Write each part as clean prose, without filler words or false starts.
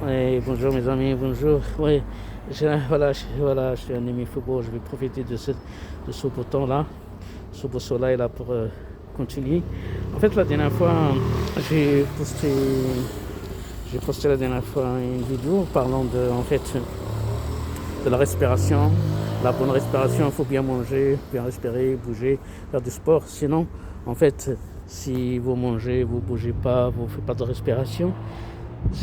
Ouais, bonjour mes amis, bonjour. Ouais, voilà, je suis un ami football. Je vais profiter de ce beau temps-là, ce beau soleil là pour continuer. En fait, la dernière fois, j'ai posté, j'ai posté la dernière fois une vidéo parlant de la respiration, la bonne respiration. Il faut bien manger, bien respirer, bouger, faire du sport. Sinon, en fait, si vous mangez, vous bougez pas, vous faites pas de respiration.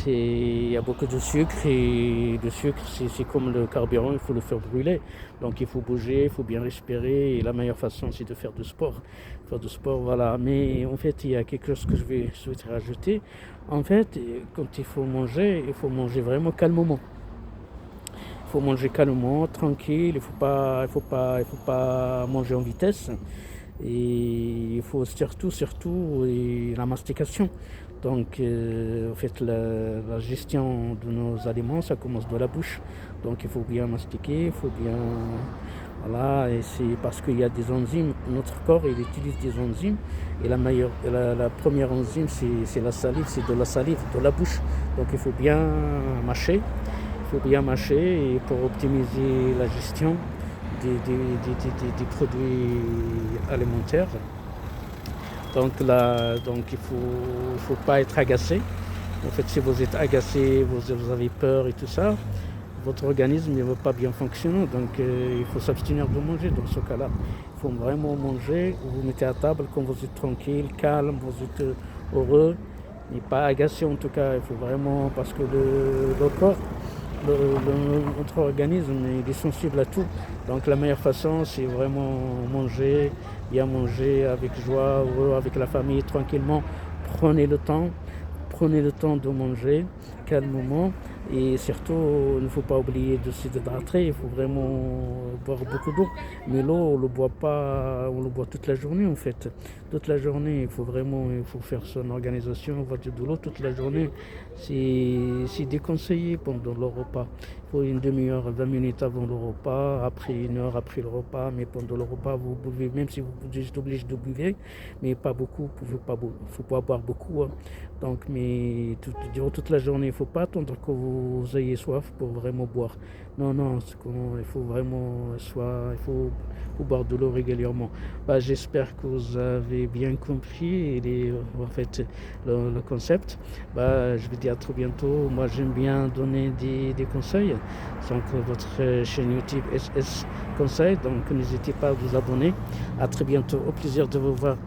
Il y a beaucoup de sucre et le sucre c'est comme le carburant, il faut le faire brûler. Donc il faut bouger, il faut bien respirer et la meilleure façon c'est de faire du sport. Faire du sport, voilà. Mais en fait il y a quelque chose que je vais souhaiter rajouter. En fait, quand il faut manger vraiment calmement. Il faut manger calmement, tranquille, il faut pas manger en vitesse. Et il faut surtout la mastication. Donc, en fait, la gestion de nos aliments, ça commence de la bouche. Donc, il faut bien mastiquer, il faut bien. Voilà, et c'est parce qu'il y a des enzymes. Notre corps, il utilise des enzymes. Et la première enzyme, c'est la salive, c'est de la salive, de la bouche. Donc, il faut bien mâcher. Il faut bien mâcher et pour optimiser la gestion des produits alimentaires. Donc il faut pas être agacé. En fait, si vous êtes agacé, vous avez peur et tout ça, votre organisme ne va pas bien fonctionner. Donc il faut s'abstenir de manger dans ce cas-là. Il faut vraiment manger, vous vous mettez à table quand vous êtes tranquille, calme, vous êtes heureux, mais pas agacé en tout cas. Il faut vraiment, parce que le corps, notre organisme il est sensible à tout. Donc la meilleure façon c'est vraiment manger, bien manger avec joie, heureux, avec la famille, tranquillement. Prenez le temps, prenez le temps de manger calmement et surtout il ne faut pas oublier de s'hydrater, il faut vraiment boire beaucoup d'eau. Mais l'eau on le boit pas, on le boit toute la journée en fait. Toute la journée, il faut faire son organisation, on va dire de l'eau toute la journée. C'est déconseillé pendant le repas. Il faut une demi-heure, 20 minutes avant le repas, après une heure après le repas, mais pendant le repas vous buvez, même si vous êtes obligé de boire, mais pas beaucoup, faut pas boire beaucoup. Hein. Donc, mais durant toute la journée, il ne faut pas attendre que vous ayez soif pour vraiment boire. Non, non, il faut vraiment faut boire de l'eau régulièrement. Bah, j'espère que vous avez bien compris en fait, le concept. Bah, je vous dis à très bientôt. Moi, j'aime bien donner des conseils. Donc, votre chaîne YouTube SS Conseil. Donc, n'hésitez pas à vous abonner. À très bientôt. Au plaisir de vous voir.